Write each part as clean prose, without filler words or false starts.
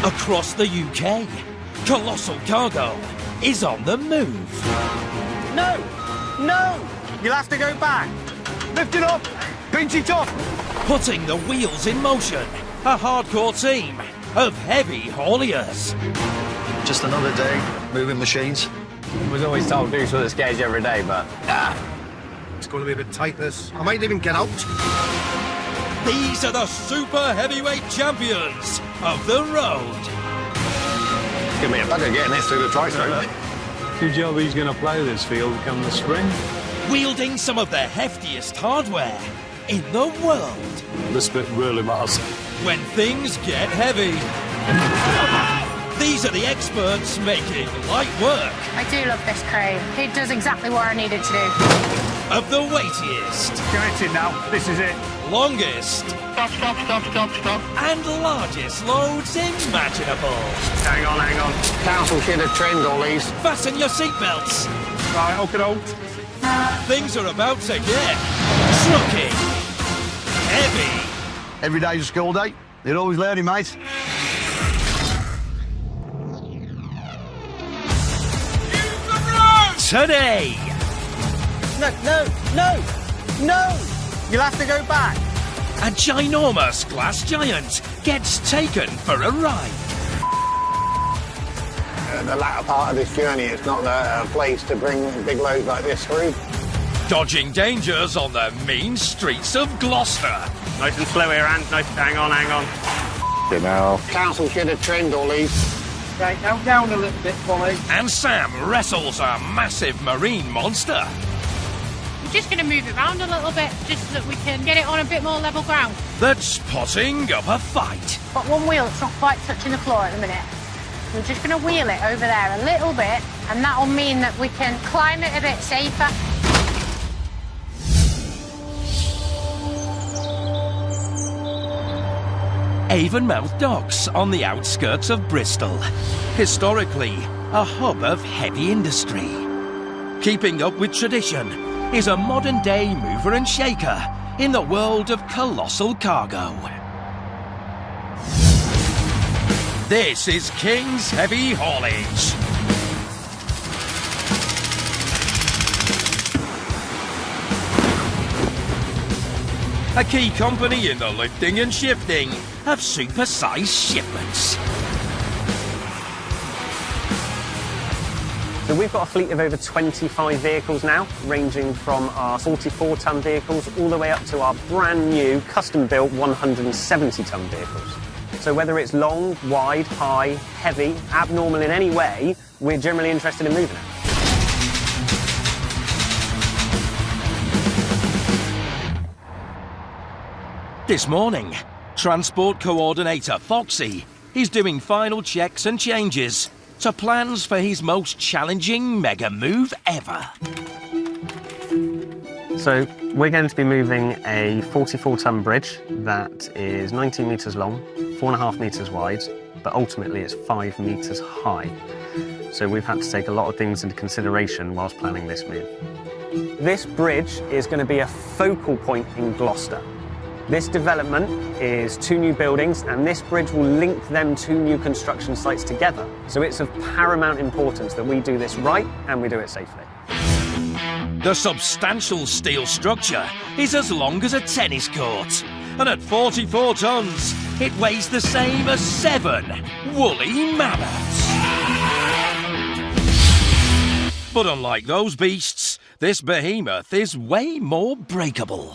Across the UK, Colossal Cargo is on the move. No! No! You'll have to go back. Lift it up! Pinch it up! Putting the wheels in motion, a hardcore team of heavy hauliers. Just another day, moving machines. I was always told do something that scares you every day, but... It's going to be a bit tight, this. I might even get out. These are the super heavyweight champions of the road. Give me a bugger getting this through the tri-stroke. Good job he's going to play this field come the spring. Wielding some of the heftiest hardware in the world. This bit really matters. When things get heavy. These are the experts making light work. I do love this crane. It does exactly what I need it to do. Of the weightiest. Get it now. This is it. Longest. Stop. And largest loads imaginable. Hang on. Council should have trimmed all these. Fasten your seatbelts. Right, okay. Things are about to get trucking. Heavy. Every day's a school day. You're always learning, mate. Today. No! You'll have to go back. A ginormous glass giant gets taken for a ride. The latter part of this journey, it's not a place to bring big loads like this through. Dodging dangers on the mean streets of Gloucester. Nice and slow here, Ant. Nice. Hang on. You know. Council should have trimmed all these. Okay, down a little bit for me. And Sam wrestles a massive marine monster. We're just going to move it around a little bit, just so that we can get it on a bit more level ground. That's putting up a fight. Got one wheel that's not quite touching the floor at the minute. We're just going to wheel it over there a little bit, and that'll mean that we can climb it a bit safer. Avonmouth Docks on the outskirts of Bristol. Historically, a hub of heavy industry. Keeping up with tradition is a modern-day mover and shaker in the world of colossal cargo. This is King's Heavy Haulage. A key company in the lifting and shifting of super-sized shipments. So we've got a fleet of over 25 vehicles now, ranging from our 44-tonne vehicles all the way up to our brand new, custom-built 170-tonne vehicles. So whether it's long, wide, high, heavy, abnormal in any way, we're generally interested in moving it. This morning, Transport Coordinator Foxy is doing final checks and changes to plans for his most challenging mega move ever. So we're going to be moving a 44-tonne bridge that is 19 metres long, 4.5 metres wide, but ultimately it's 5 metres high. So we've had to take a lot of things into consideration whilst planning this move. This bridge is going to be a focal point in Gloucester. This development is 2 new buildings, and this bridge will link them 2 new construction sites together. So it's of paramount importance that we do this right and we do it safely. The substantial steel structure is as long as a tennis court, and at 44 tons, it weighs the same as 7 woolly mammoths. But unlike those beasts, this behemoth is way more breakable.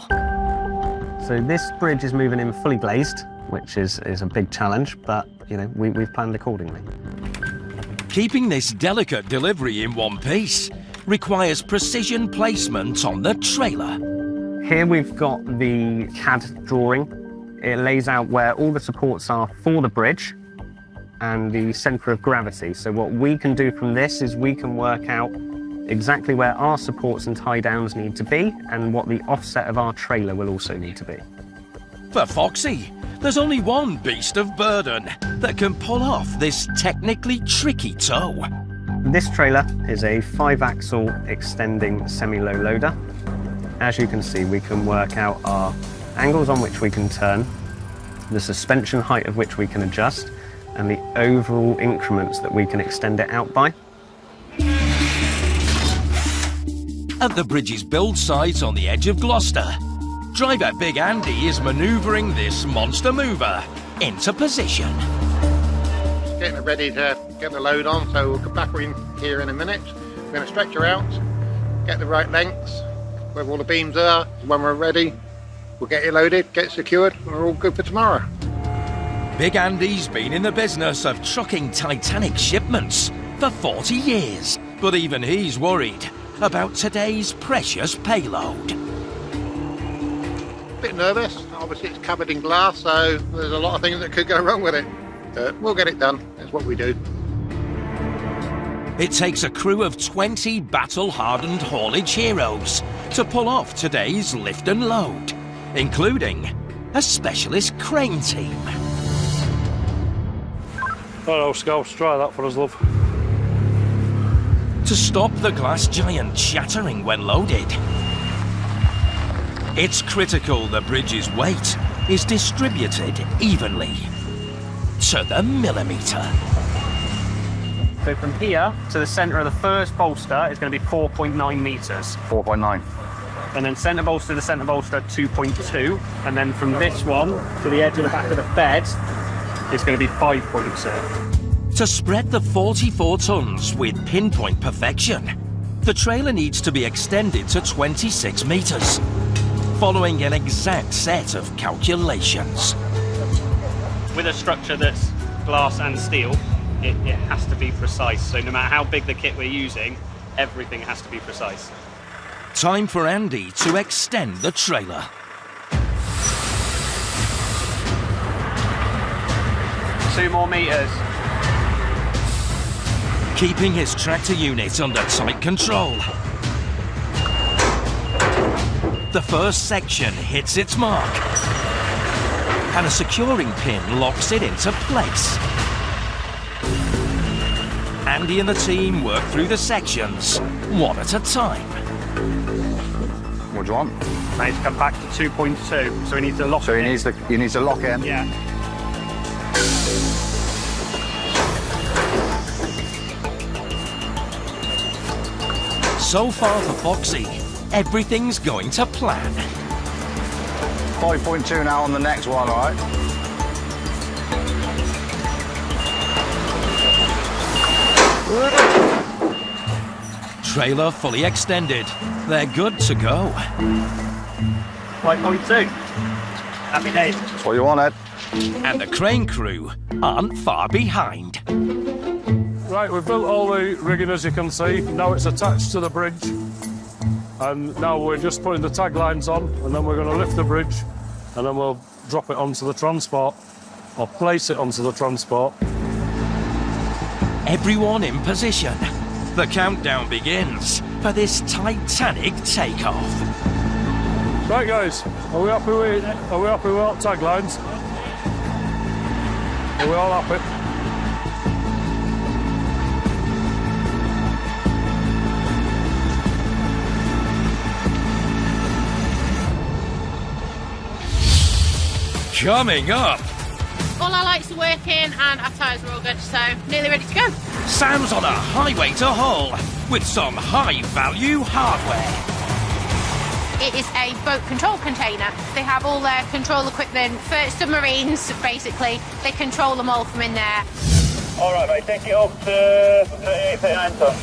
So this bridge is moving in fully glazed, which is a big challenge, but you know we've planned accordingly. Keeping this delicate delivery in one piece requires precision placement on the trailer. Here we've got the CAD drawing. It lays out where all the supports are for the bridge and the centre of gravity. So what we can do from this is we can work out exactly where our supports and tie downs need to be and what the offset of our trailer will also need to be. For Foxy, there's only one beast of burden that can pull off this technically tricky tow. This trailer is a 5-axle extending semi-low loader. As you can see, we can work out our angles on which we can turn, the suspension height of which we can adjust, and the overall increments that we can extend it out by. At the bridge's build site on the edge of Gloucester, driver Big Andy is manoeuvring this monster mover into position. Getting it ready to get the load on, so we'll come back in here in a minute. We're going to stretch her out, get the right lengths, where all the beams are. When we're ready, we'll get it loaded, get it secured, and we're all good for tomorrow. Big Andy's been in the business of trucking Titanic shipments for 40 years, but even he's worried about today's precious payload. A bit nervous, obviously it's covered in glass, so there's a lot of things that could go wrong with it. We'll get it done, that's what we do. It takes a crew of 20 battle-hardened haulage heroes to pull off today's lift and load, including a specialist crane team. Hello, Scouts, try that for us, love. To stop the glass giant shattering when loaded, it's critical the bridge's weight is distributed evenly to the millimetre. So from here to the centre of the first bolster is going to be 4.9 metres. 4.9. And then centre bolster to centre bolster, 2.2. And then from this one to the edge of the back of the bed, it's going to be 5.2. To spread the 44 tonnes with pinpoint perfection, the trailer needs to be extended to 26 metres, following an exact set of calculations. With a structure that's glass and steel, it has to be precise. So no matter how big the kit we're using, everything has to be precise. Time for Andy to extend the trailer. Two more metres. Keeping his tractor unit under tight control. The first section hits its mark, and a securing pin locks it into place. Andy and the team work through the sections, one at a time. What do you want? Now to come back to 2.2, so he needs to lock So it he needs to lock in? Yeah. So far for Foxy, everything's going to plan. 5.2 now on the next one, all right? Trailer fully extended. They're good to go. 5.2. Happy days. That's what you wanted. And the crane crew aren't far behind. Right, we've built all the rigging, as you can see. Now it's attached to the bridge. And now we're just putting the taglines on, and then we're going to lift the bridge, and then we'll drop it onto the transport, or place it onto the transport. Everyone in position. The countdown begins for this Titanic takeoff. Right, guys, are we happy with our taglines? Are we all happy? Coming up, All our lights are working and our tyres are all good, so nearly ready to go. Sam's on a highway to Hull with some high-value hardware. It is a boat control container. They have all their control equipment for submarines, basically. They control them all from in there. All right, mate, take it up to 38, 39 tons.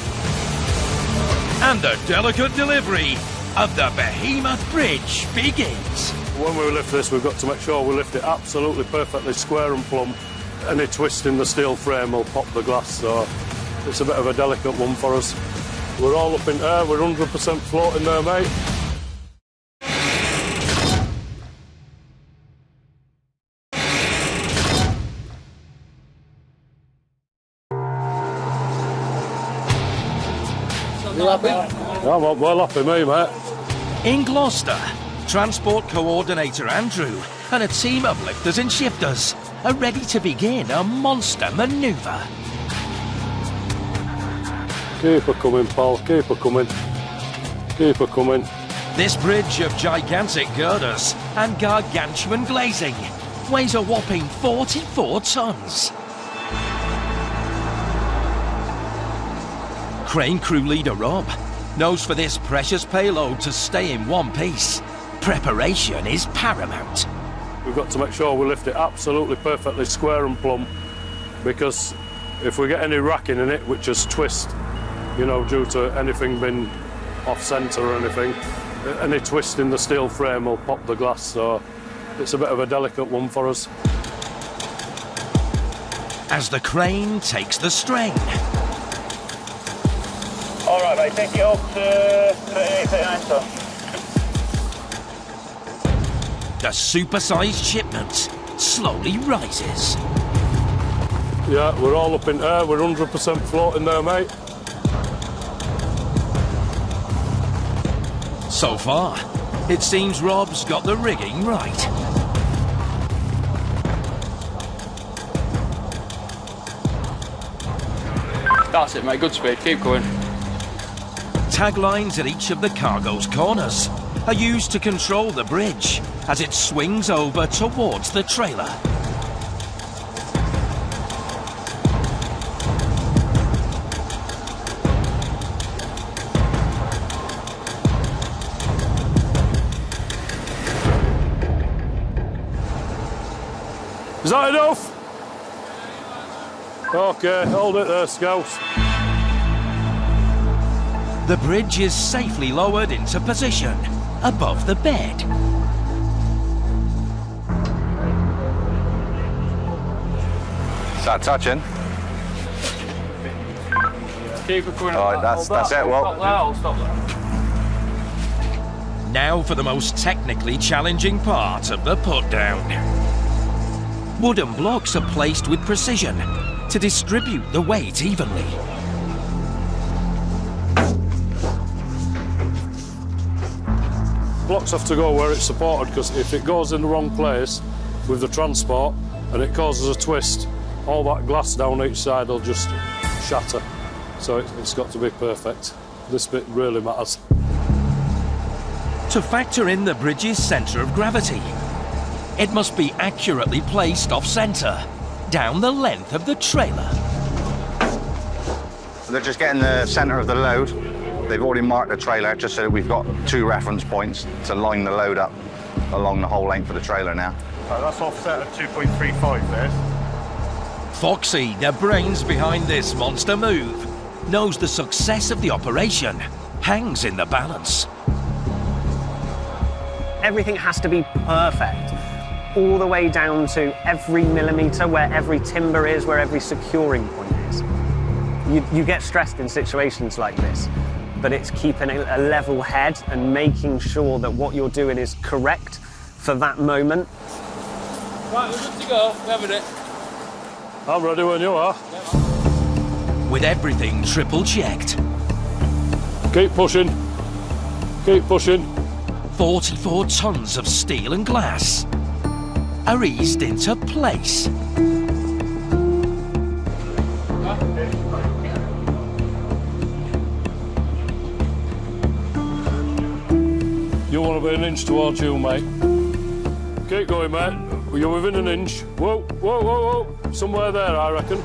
And the delicate delivery of the Behemoth Bridge begins. When we lift this, we've got to make sure we lift it absolutely perfectly square and plumb. Any twist in the steel frame will pop the glass, so it's a bit of a delicate one for us. We're all up in air, we're 100% floating there, mate. You happy? Yeah, well happy me, mate. In Gloucester, Transport Coordinator Andrew and a team of lifters and shifters are ready to begin a monster manoeuvre. Keep her coming, pal, keep her coming. Keep her coming. This bridge of gigantic girders and gargantuan glazing weighs a whopping 44 tons. Crane crew leader Rob knows for this precious payload to stay in one piece, preparation is paramount. We've got to make sure we lift it absolutely perfectly square and plumb, because if we get any racking in it, which is twist, you know, due to anything being off-centre or anything, any twist in the steel frame will pop the glass, so it's a bit of a delicate one for us. As the crane takes the strain. All right, mate, take it up to 39 ton. The supersized shipment slowly rises. Yeah, we're all up in air, we're 100% floating there, mate. So far, it seems Rob's got the rigging right. That's it, mate, good speed, keep going. Taglines at each of the cargo's corners are used to control the bridge as it swings over towards the trailer. Is that enough? Okay, hold it there, Scouts. The bridge is safely lowered into position above the bed. Start touching. Keep it going. All right, that's it, Well. I'll stop that. Now for the most technically challenging part of the put-down. Wooden blocks are placed with precision to distribute the weight evenly. Blocks have to go where it's supported, because if it goes in the wrong place with the transport and it causes a twist, all that glass down each side will just shatter. So it's got to be perfect. This bit really matters. To factor in the bridge's centre of gravity, it must be accurately placed off-centre, down the length of the trailer. They're just getting the centre of the load. They've already marked the trailer just so that we've got 2 reference points to line the load up along the whole length of the trailer now. That's offset at 2.35 there. Foxy, the brains behind this monster move, knows the success of the operation hangs in the balance. Everything has to be perfect, all the way down to every millimetre, where every timber is, where every securing point is. You get stressed in situations like this, but it's keeping a level head and making sure that what you're doing is correct for that moment. Right, we're good to go. We're having it. I'm ready when you are. With everything triple checked. Keep pushing. Keep pushing. 44 tons of steel and glass are eased into place. You want to be an inch towards you, mate. Keep going, mate. You're within an inch. Whoa, whoa, whoa, whoa. Somewhere there, I reckon.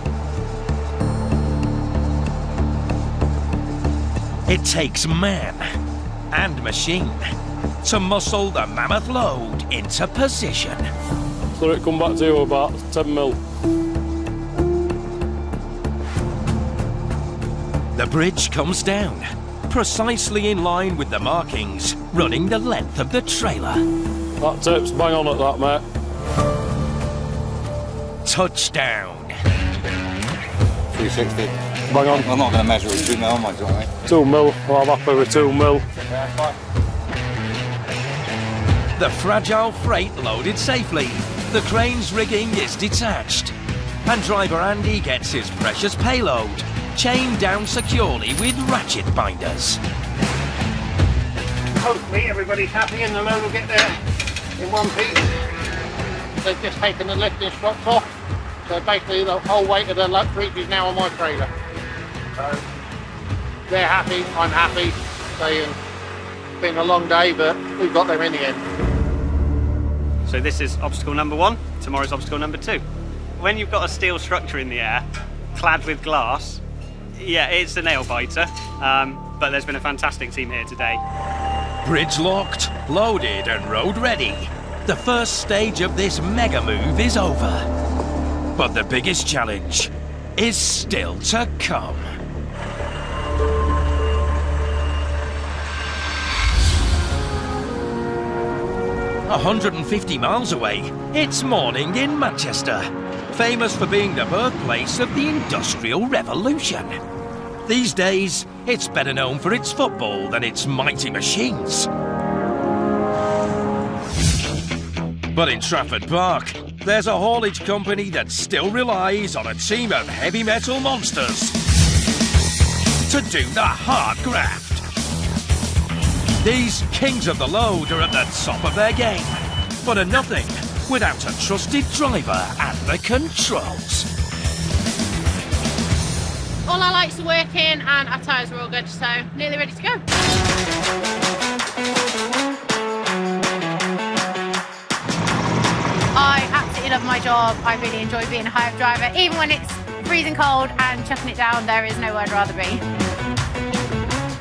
It takes man and machine to muscle the mammoth load into position. So it come back to you about 10 mil. The bridge comes down, precisely in line with the markings running the length of the trailer. That tape's bang on at that, mate. Touchdown. 360. Bang on. I'm not going to measure with 2 mil, am I, Johnny? 2 mil. Well, I'm happy with 2 mil. The fragile freight loaded safely. The crane's rigging is detached. And driver Andy gets his precious payload chained down securely with ratchet binders. Hopefully everybody's happy and the load will get there in one piece. They've just taken the lifting struts off. So basically the whole weight of the bridge is now on my trailer. So they're happy, I'm happy. Saying it's been a long day, but we've got there in the end. So this is obstacle number 1, tomorrow's obstacle number 2. When you've got a steel structure in the air, clad with glass, Yeah, it's a nail biter, but there's been a fantastic team here today. Bridge locked, loaded and road ready. The first stage of this mega move is over. But the biggest challenge is still to come. A 150 miles away, it's morning in Manchester, famous for being the birthplace of the Industrial Revolution. These days, it's better known for its football than its mighty machines. But in Trafford Park, there's a haulage company that still relies on a team of heavy metal monsters to do the hard graft. These kings of the load are at the top of their game, but are nothing without a trusted driver at the controls. All our lights are working and our tyres are all good, so nearly ready to go. I absolutely love my job. I really enjoy being a hire driver. Even when it's freezing cold and chucking it down, there is nowhere I'd rather be.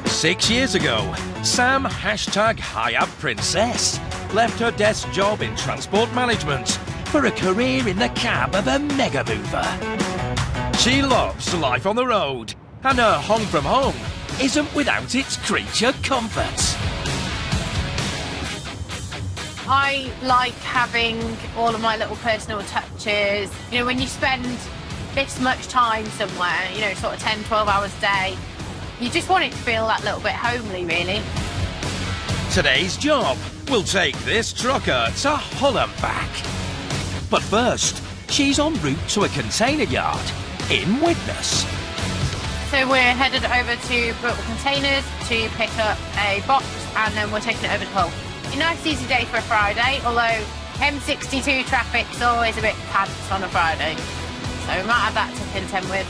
6 years ago, Sam #HiabPrincess left her desk job in transport management for a career in the cab of a mega mover. She loves life on the road, and her home from home isn't without its creature comforts. I like having all of my little personal touches. You know, when you spend this much time somewhere, you know, sort of 10, 12 hours a day, you just want it to feel that little bit homely, really. Today's job will take this trucker to Hull and back. But first, she's en route to a container yard in Widnes. So we're headed over to Brutal Containers to pick up a box, and then we're taking it over to Hull. A nice easy day for a Friday, although M62 traffic's always a bit pants on a Friday. So we might have that to contend with.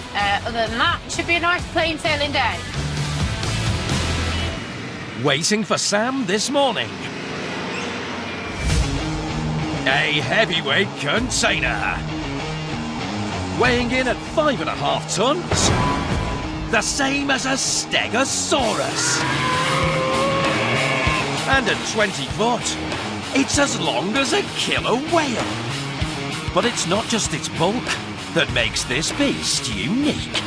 Other than that, it should be a nice plain sailing day. Waiting for Sam this morning. A heavyweight container. Weighing in at 5.5 tons. The same as a Stegosaurus. And at 20 foot, it's as long as a killer whale. But it's not just its bulk that makes this beast unique.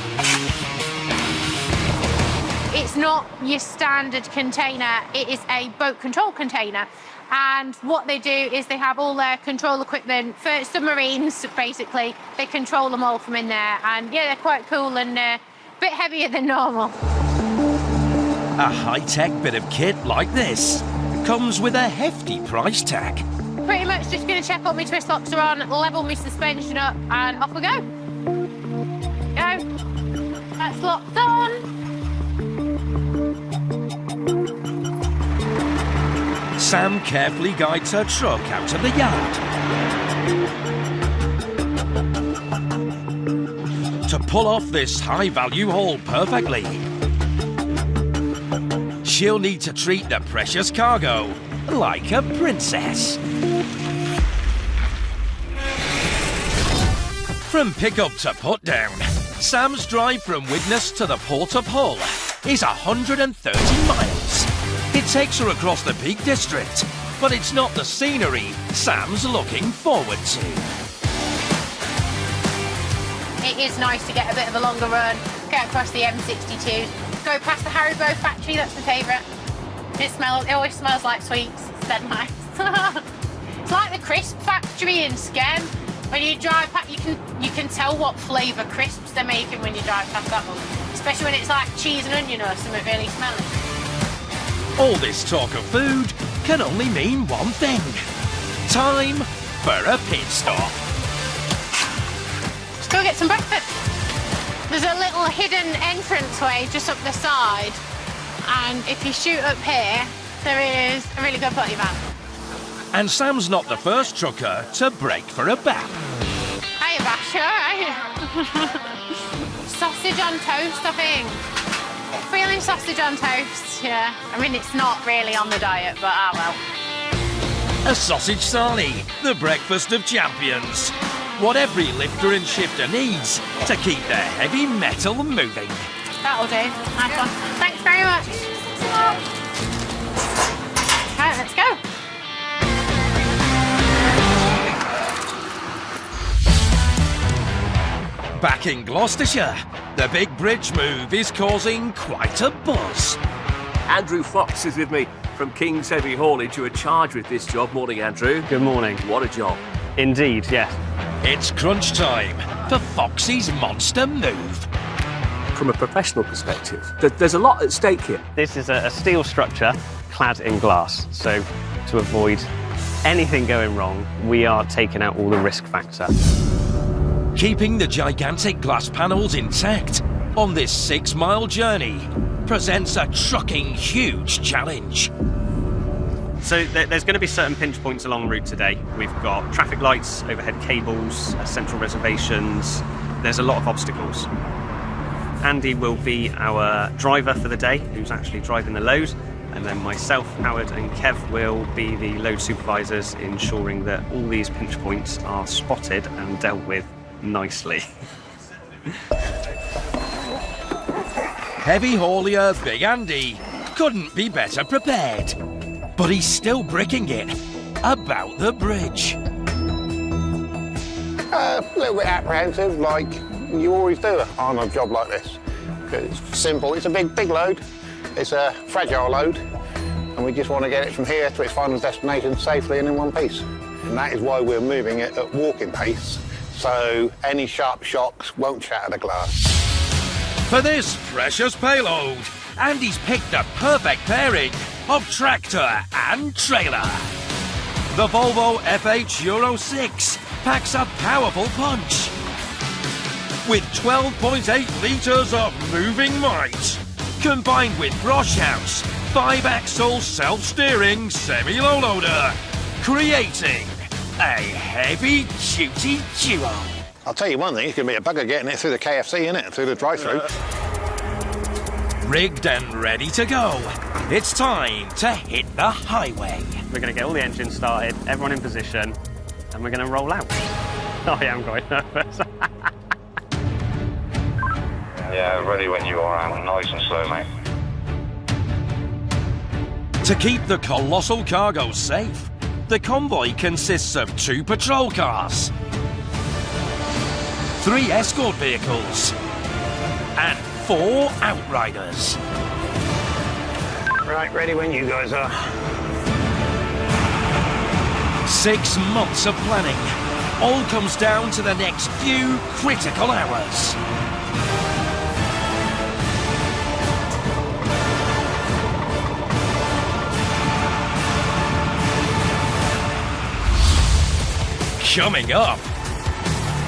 It's not your standard container, it is a boat control container. And what they do is they have all their control equipment for submarines, basically. They control them all from in there. And yeah, they're quite cool and a bit heavier than normal. A high-tech bit of kit like this comes with a hefty price tag. Pretty much just going to check all my twist locks are on, level my suspension up, and off we go. Go. That's locked on. Sam carefully guides her truck out of the yard. To pull off this high-value haul perfectly, she'll need to treat the precious cargo like a princess. From pickup to put down, Sam's drive from Widnes to the port of Hull is 130 miles. It takes her across the Peak District, but it's not the scenery Sam's looking forward to. It is nice to get a bit of a longer run, get across the M62, go past the Haribo factory, that's my favourite. It always smells like sweets, it's dead nice. It's like the crisp factory in Skem. When you drive past, you can tell what flavour crisps they're making when you drive past that one. Especially when it's like cheese and onion or something really smelly. All this talk of food can only mean one thing. Time for a pit stop. Let's go get some breakfast. There's a little hidden entranceway just up the side, and if you shoot up here, there is a really good potty van. And Sam's not the first trucker to break for a bap. Hiya, Bash, you alright? Sausage on toast, I think. Feeling sausage on toast, yeah. I mean, it's not really on the diet, but ah well. A sausage sarnie, the breakfast of champions. What every lifter and shifter needs to keep their heavy metal moving. That'll do. Nice one. Thanks very much. Right, let's go. Back in Gloucestershire, the big bridge move is causing quite a buzz. Andrew Fox is with me from King's Heavy Haulage, who are charged with this job. Morning, Andrew. Good morning. What a job. Indeed, yes. It's crunch time for Foxy's monster move. From a professional perspective, there's a lot at stake here. This is a steel structure clad in glass, so to avoid anything going wrong, we are taking out all the risk factor. Keeping the gigantic glass panels intact on this 6-mile journey presents a trucking huge challenge. So there's going to be certain pinch points along the route today. We've got traffic lights, overhead cables, central reservations. There's a lot of obstacles. Andy will be our driver for the day, who's actually driving the load, and then myself, Howard and Kev will be the load supervisors, ensuring that all these pinch points are spotted and dealt with nicely. Heavy haulier Big Andy couldn't be better prepared, but he's still bricking it about the bridge. A little bit apprehensive, like you always do on a job like this. It's simple, it's a big load, it's a fragile load, and we just want to get it from here to its final destination safely and in one piece. And that is why we're moving it at walking pace, so any sharp shocks won't shatter the glass. For this precious payload, Andy's picked the perfect pairing of tractor and trailer. The Volvo FH Euro 6 packs a powerful punch. With 12.8 litres of moving might, combined with Brosh House 5-axle self-steering semi-low loader, creating a heavy-duty duo. I'll tell you one thing, it's going to be a bugger getting it through the KFC, innit? Through the drive-through. Rigged and ready to go, it's time to hit the highway. We're going to get all the engines started, everyone in position, and we're going to roll out. I am quite nervous. Yeah, ready when you are, Alan. Nice and slow, mate. To keep the colossal cargo safe, the convoy consists of 2 patrol cars, 3 escort vehicles, and 4 outriders. Right, ready when you guys are. 6 months of planning all comes down to the next few critical hours. Coming up,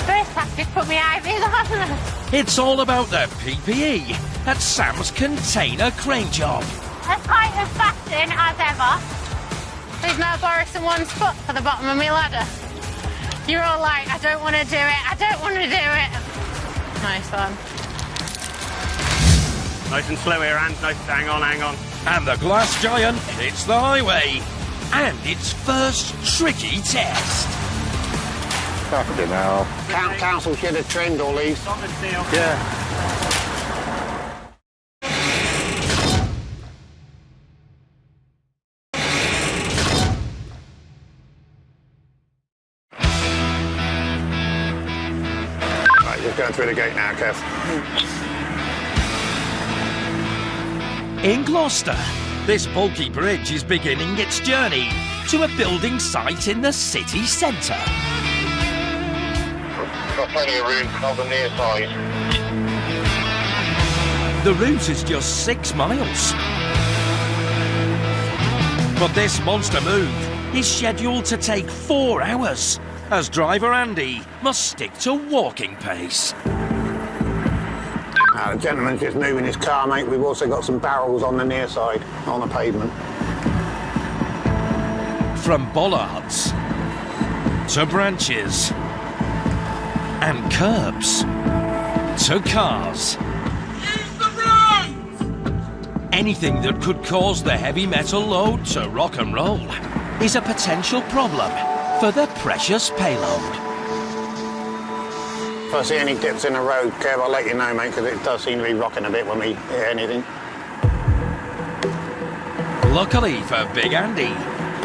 First practice put me IVs on. it's all about the PPE at Sam's container crane job. As tight as fasting as ever. There's no Boris and one foot for the bottom of my ladder. You're all like, I don't want to do it, I don't want to do it. Nice one. Nice and slow here, and nice. Hang on. And the glass giant hits the highway. And its first tricky test. Fucking hell. Council should have trimmed all these. Yeah. Right, just going through the gate now, Kev. In Gloucester, this bulky bridge is beginning its journey to a building site in the city centre. Got plenty of room on the near side. The route is just 6 miles. But this monster move is scheduled to take 4 hours, as driver Andy must stick to walking pace. The gentleman's just moving his car, mate. We've also got some barrels on the near side, on the pavement. From bollards to branches and curbs to cars. Use the road! Anything that could cause the heavy metal load to rock and roll is a potential problem for the precious payload. If I see any dips in the road, Kev, I'll let you know, mate, because it does seem to be rocking a bit when we hit anything. Luckily for Big Andy,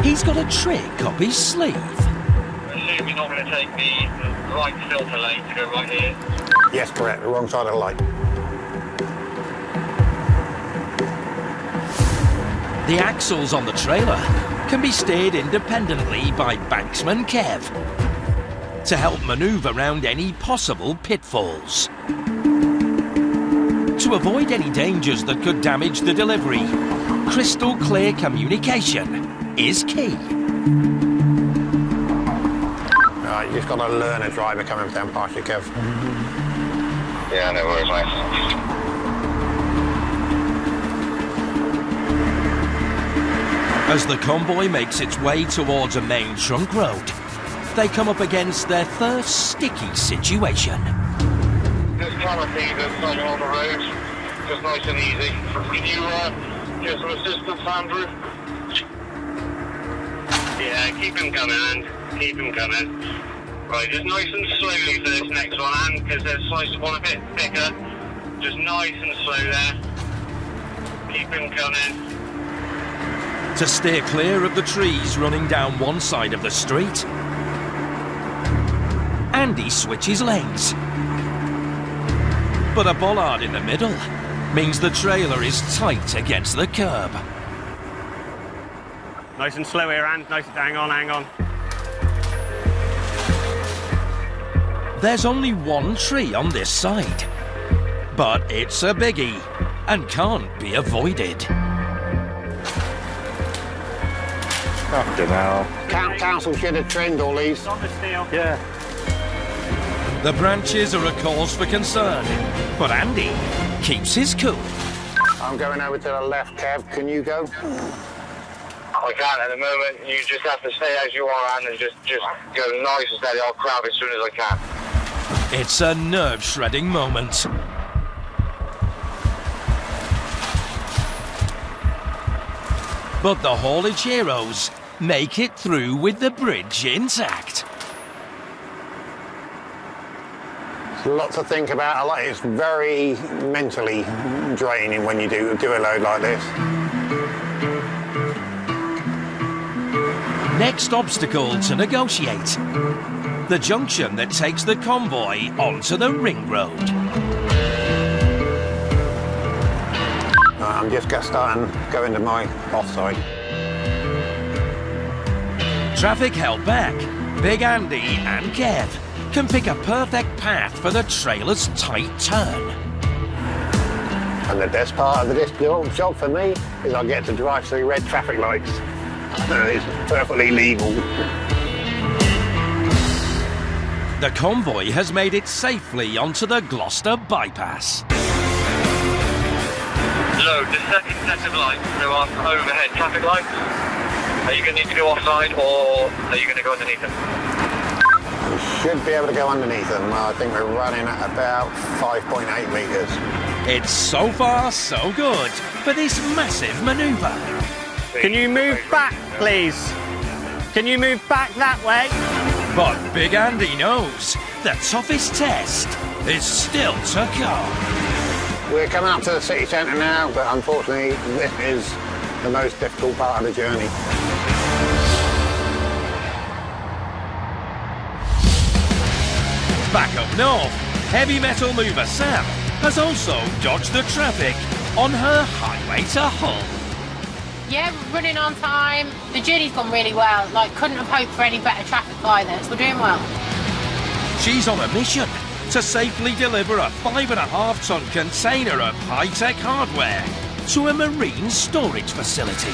he's got a trick up his sleeve. I assume you're not going to take the right filter lane to go right here? Yes, correct. The wrong side of the light. The axles on the trailer can be steered independently by banksman Kev to help manoeuvre around any possible pitfalls. To avoid any dangers that could damage the delivery, crystal clear communication is key. Right, you just got to learn a driver coming down past you, Kev. Yeah, no worries, mate. As the convoy makes its way towards a main trunk road, they come up against their first sticky situation. Just trying to see the side on the road, just nice and easy. Can you get some assistance, Andrew? Yeah, keep him coming, and keep him coming. Right, just nice and slowly for this next one, and because there's slice one a bit thicker, just nice and slow there. Keep him coming. To steer clear of the trees running down one side of the street, Andy switches lanes. But a bollard in the middle means the trailer is tight against the curb. Nice and slow here, Andy. Nice. Hang on, hang on. There's only one tree on this side, but it's a biggie and can't be avoided. Fucking hell. Council should have trimmed all these. Yeah. The branches are a cause for concern, but Andy keeps his cool. I'm going over to the left, Kev. Can you go? I can't at the moment. You just have to stay as you are, and just go nice and steady. I'll grab as soon as I can. It's a nerve-shredding moment. But the haulage heroes make it through with the bridge intact. There's a lot to think about. It's very mentally draining when you do a load like this. Next obstacle to negotiate. The junction that takes the convoy onto the ring road. I'm just starting to go into my offside. Traffic held back. Big Andy and Kev can pick a perfect path for the trailer's tight turn. And the best part of this little job for me is I get to drive through red traffic lights. It's perfectly legal. The convoy has made it safely onto the Gloucester bypass. Load the second set of lights go on overhead traffic lights. Are you going to need to go offside, or are you going to go underneath them? We should be able to go underneath them. I think we're running at about 5.8 metres. It's so far so good for this massive manoeuvre. Can you move back, please? Can you move back that way? But Big Andy knows the toughest test is still to come. We're coming up to the city centre now, but unfortunately this is the most difficult part of the journey. Back up north, heavy metal mover Sam has also dodged the traffic on her highway to Hull. Yeah, we're running on time. The journey's gone really well. Couldn't have hoped for any better traffic either, so we're doing well. She's on a mission to safely deliver a 5.5-ton container of high-tech hardware to a marine storage facility.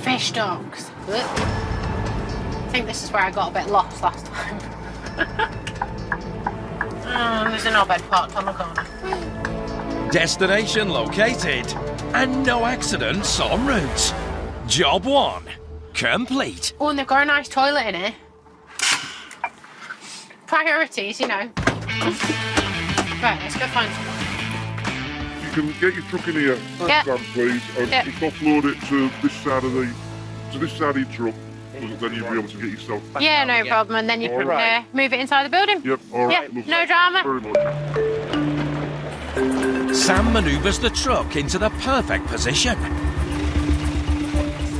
Fish docks. I think this is where I got a bit lost last time. There's an knobhead parked on the corner. Destination located and no accidents en route. Job 1 complete. Oh, and they've got a nice toilet in here. Priorities, you know. Right, let's go find some. You can get your truck in here, Yeah. Sam, please, and just offload it to this side of your truck. because then you'll be able to get yourself. Yeah, no problem. And then you can move it inside the building. Yep, all right. Yeah, no drama. Very much. Sam manoeuvres the truck into the perfect position.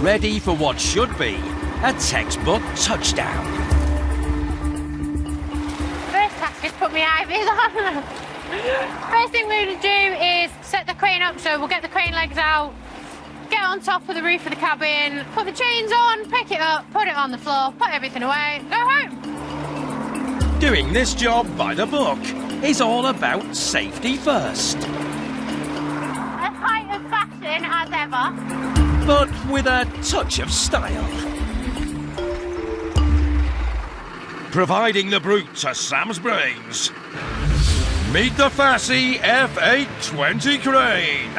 Ready for what should be a textbook touchdown. First task is put my IVs on. First thing we're going to do is set the crane up, so we'll get the crane legs out, get on top of the roof of the cabin, put the chains on, pick it up, put it on the floor, put everything away, go home. Doing this job by the book is all about safety first. As height of fashion as ever. But with a touch of style. Providing the brute to Sam's brains. Meet the Fassi F820 crane.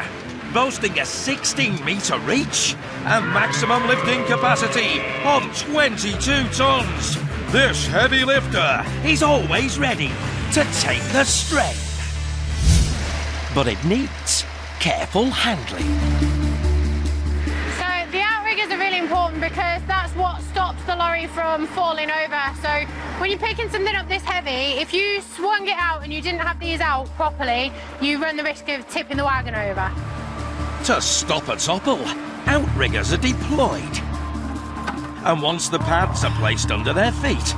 Boasting a 16-metre reach and maximum lifting capacity of 22 tons. This heavy lifter is always ready to take the strain. But it needs careful handling. So the outriggers are really important because that's what stops the lorry from falling over. So when you're picking something up this heavy, if you swung it out and you didn't have these out properly, you run the risk of tipping the wagon over. To stop a topple, outriggers are deployed. And once the pads are placed under their feet,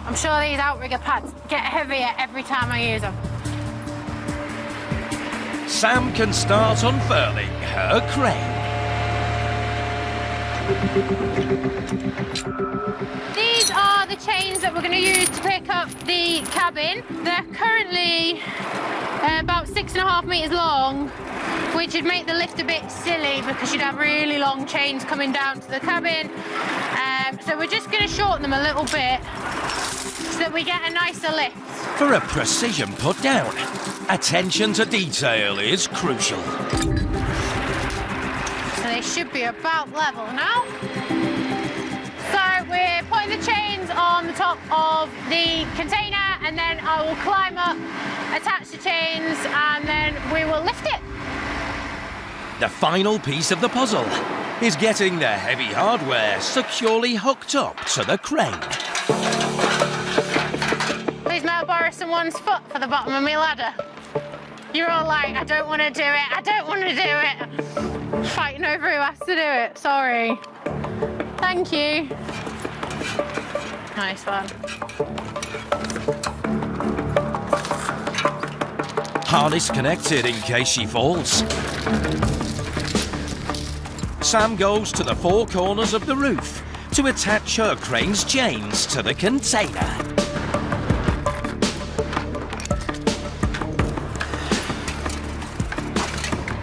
I'm sure these outrigger pads get heavier every time I use them. Sam can start unfurling her crane. These are the chains that we're going to use to pick up the cabin. They're currently about 6.5 metres long, which would make the lift a bit silly because you'd have really long chains coming down to the cabin. So we're just going to shorten them a little bit so that we get a nicer lift. For a precision put down, attention to detail is crucial. So they should be about level now. So we're putting the chains on the top of the container, and then I will climb up, attach the chains, and then we will lift it. The final piece of the puzzle is getting the heavy hardware securely hooked up to the crane. Please may I borrow someone's foot for the bottom of my ladder? You're all like, I don't want to do it, I don't want to do it. Fighting over who has to do it, sorry. Thank you. Nice one. Harness connected in case she falls. Sam goes to the four corners of the roof to attach her crane's chains to the container.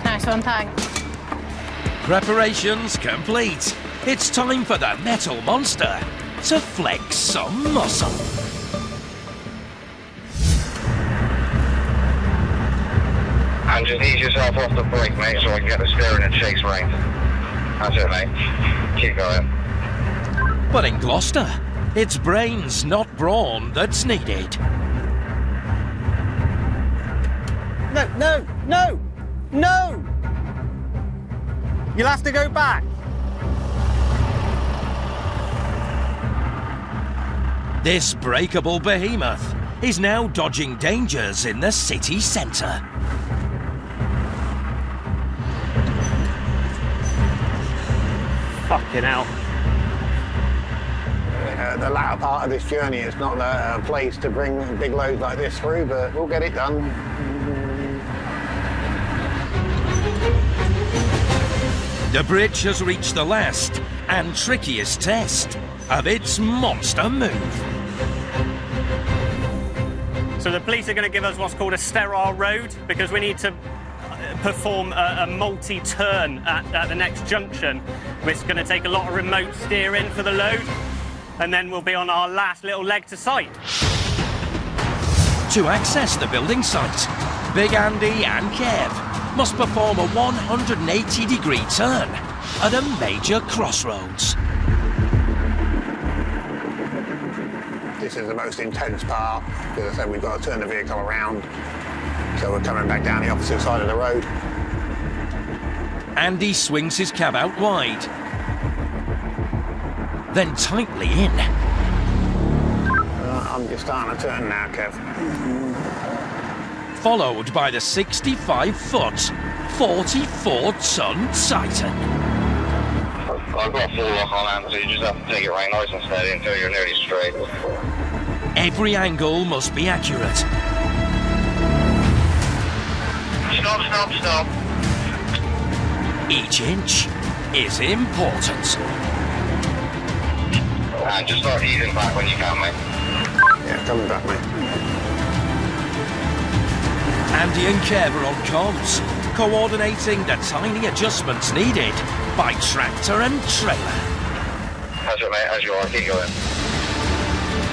Nice one, thanks. Preparations complete. It's time for the metal monster to flex some muscle. And just ease yourself off the brake, mate, so I can get the steering and chase rein. That's it, mate. Keep going. But in Gloucester, it's brains, not brawn, that's needed. No, no, no, no! You'll have to go back. This breakable behemoth is now dodging dangers in the city centre. Fucking hell. The latter part of this journey is not a place to bring big loads like this through, but we'll get it done. The bridge has reached the last and trickiest test of its monster move. So the police are going to give us what's called a sterile road because we need to perform a multi-turn at the next junction, which is going to take a lot of remote steering for the load, and then we'll be on our last little leg to site. To access the building site, Big Andy and Kev must perform a 180-degree turn at a major crossroads. This is the most intense part, because I said we've got to turn the vehicle around, so we're coming back down the opposite side of the road. Andy swings his cab out wide. then tightly in. I'm just starting to turn now, Kev. Followed by the 65-foot, 44-ton Titan. I've got a full lock on hand, so you just have to take it right nice and steady until you're nearly straight. Every angle must be accurate. Stop, stop, stop. Each inch is important. And just start easing back when you can, mate. Yeah, coming back, mate. Andy and Kev are on comms, coordinating the tiny adjustments needed by tractor and trailer. That's it, mate. As you are, keep going.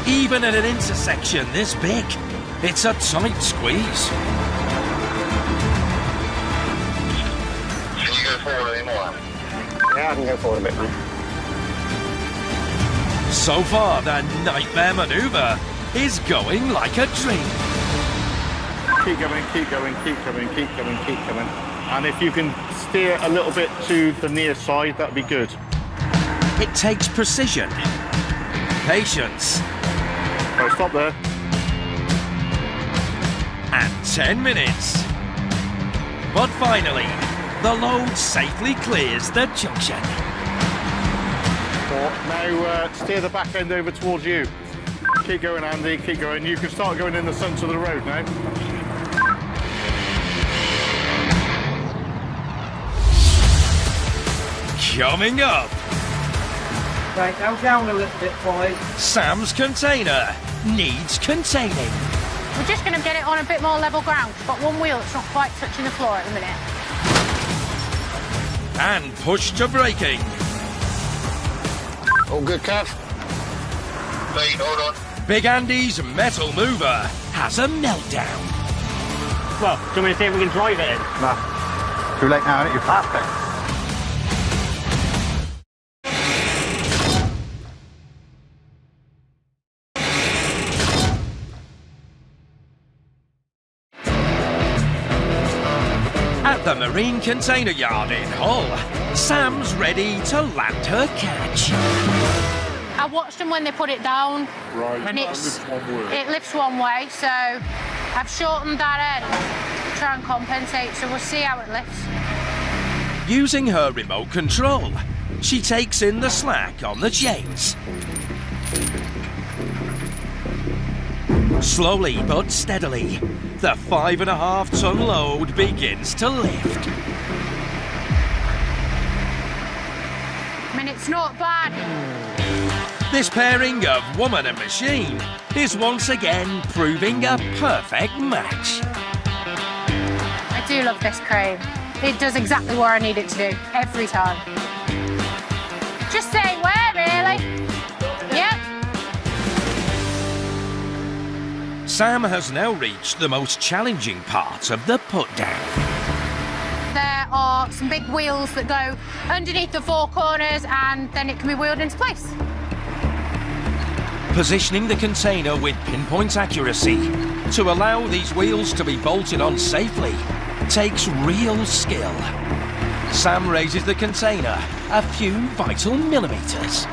Even at an intersection this big, it's a tight squeeze. Can you go forward any more? Yeah, I can go forward a bit, mate. So far, the nightmare manoeuvre is going like a dream. Keep going, keep going, keep coming, keep coming, keep coming. And if you can steer a little bit to the near side, that'd be good. It takes precision, patience, Right, stop there. and 10 minutes. But finally, the load safely clears the junction. Now steer the back end over towards you. Keep going, Andy, keep going. You can start going in the centre of the road now. Coming up, Right, now down a little bit, boys. Sam's container needs containing. We're just going to get it on a bit more level ground. We've got one wheel that's not quite touching the floor at the minute. And push to braking. All good, Kev? Wait, hold on. Big Andy's metal mover has a meltdown. Well, do you want me to see if we can drive it in? Nah. Too late now, isn't it? You passed it. At the Marine Container Yard in Hull, Sam's ready to land her catch. I watched them when they put it down. Right, And that it's, lifts one way. it lifts one way, so I've shortened that end to try and compensate, so we'll see how it lifts. Using her remote control, she takes in the slack on the chains. Slowly but steadily, the 5.5-ton load begins to lift. I mean, it's not bad. This pairing of woman and machine is once again proving a perfect match. I do love this crane. It does exactly what I need it to do, every time. Just say where, really? Yep. Sam has now reached the most challenging part of the put-down. There are some big wheels that go underneath the four corners and then it can be wheeled into place. Positioning the container with pinpoint accuracy to allow these wheels to be bolted on safely takes real skill. Sam raises the container a few vital millimetres.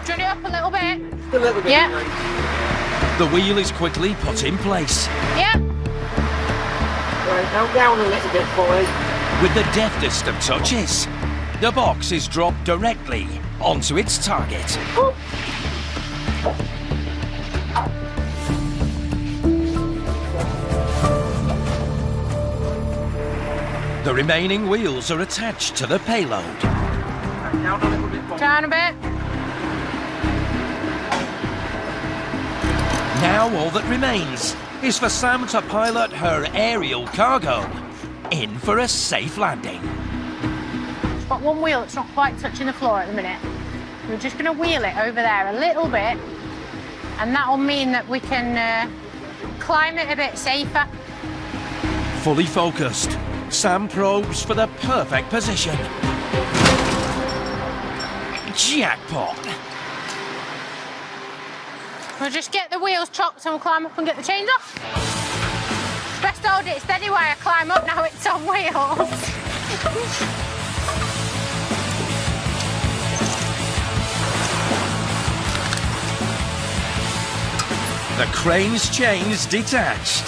Turn it up a little bit. A little bit. Yep. The wheel is quickly put in place. Yep. Right, now down a little bit, boys. With the deftest of touches, the box is dropped directly onto its target. The remaining wheels are attached to the payload. Down a little bit, boys. Down a bit. Now all that remains is for Sam to pilot her aerial cargo in for a safe landing. It's got one wheel that's not quite touching the floor at the minute. We're just going to wheel it over there a little bit, and that'll mean that we can climb it a bit safer. Fully focused, Sam probes for the perfect position. Jackpot! We'll just get the wheels chopped and we'll climb up and get the chains off. Best hold it steady while I climb up now it's on wheels. the crane's chains detached.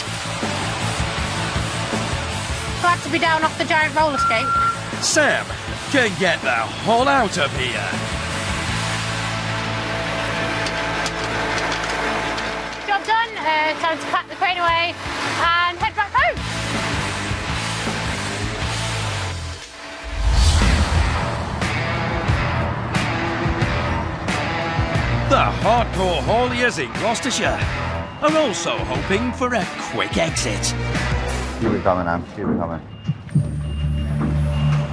Glad to be down off the giant roller skate. Sam can get the hell out of here. Job done. Time to pack the crane away and head back home. The hardcore hauliers in Gloucestershire are also hoping for a quick exit. Keep it coming, Am. Keep it coming.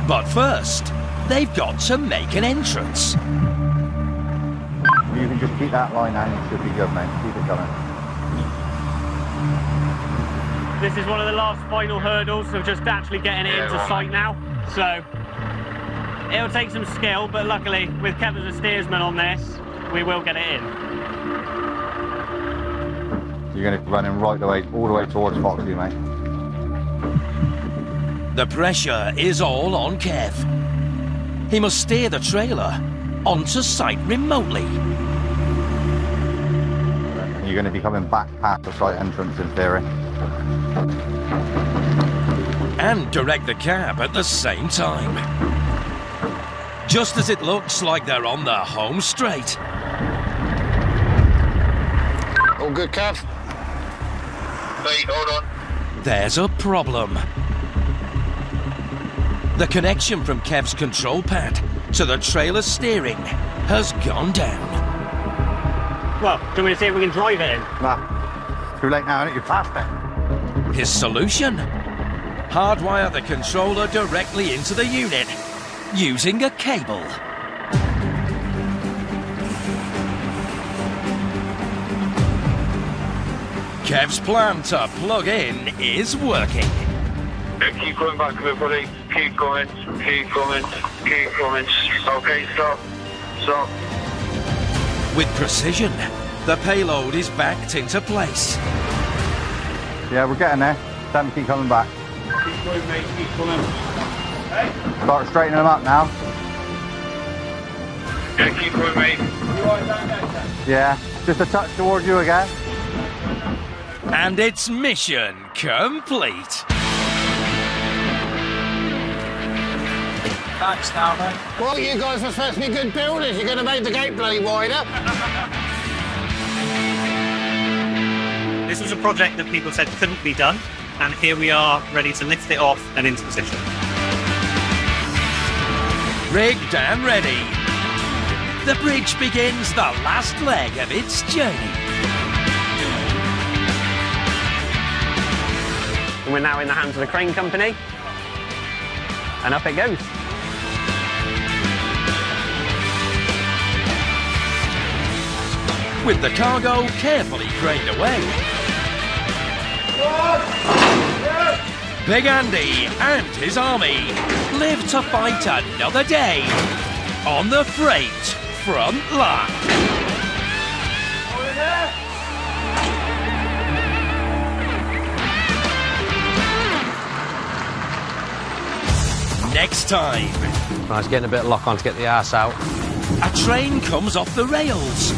But first, they've got to make an entrance. You can just keep that line down. It should be good, mate. Keep it coming. This is one of the last final hurdles of just actually getting it into sight now. So it'll take some skill, but luckily with Kev as a steersman on this, we will get it in. You're going to be running right away, all the way towards Foxley, mate. The pressure is all on Kev. He must steer the trailer onto site remotely. You're going to be coming back past the site entrance in theory. And direct the cab at the same time. Just as it looks like they're on the home straight. All good, Kev? Wait, hold on. There's a problem. The connection from Kev's control pad to the trailer's steering has gone down. Well, do we see if we can drive it in? Nah, too late now, you're past it. His solution? Hardwire the controller directly into the unit using a cable. Kev's plan to plug in is working. Keep going back a bit, buddy. Keep going, keep going, keep going. Okay, stop, stop. With precision, the payload is backed into place. Yeah, we're getting there. Sam, keep coming back. Keep going, mate, keep coming. Hey? Start straightening them up now. Yeah, keep going, mate. You right down there, Sam? Yeah, just a touch towards you again. And it's mission complete. Thanks now, mate. Well, you guys were supposed to be good builders. You're going to make the gate bloody wider. This was a project that people said couldn't be done, and here we are ready to lift it off and into position. Rigged and ready. The bridge begins the last leg of its journey. And we're now in the hands of the crane company, and up it goes. With the cargo carefully craned away. Big Andy and his army live to fight another day on the freight front line. Next time. I was getting a bit of lock on to get the arse out. A train comes off the rails.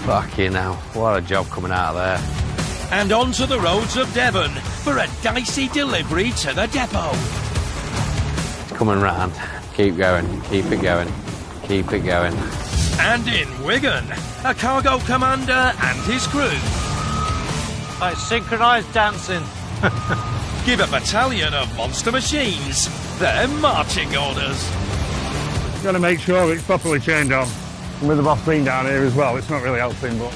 Fucking hell, what a job coming out of there. And onto the roads of Devon for a dicey delivery to the depot. It's coming round. Keep going, keep it going, keep it going. And in Wigan, a cargo commander and his crew. Like synchronised dancing. Give a battalion of monster machines their marching orders. Got to make sure it's properly chained on. And with the boss being down here as well, it's not really helping, but...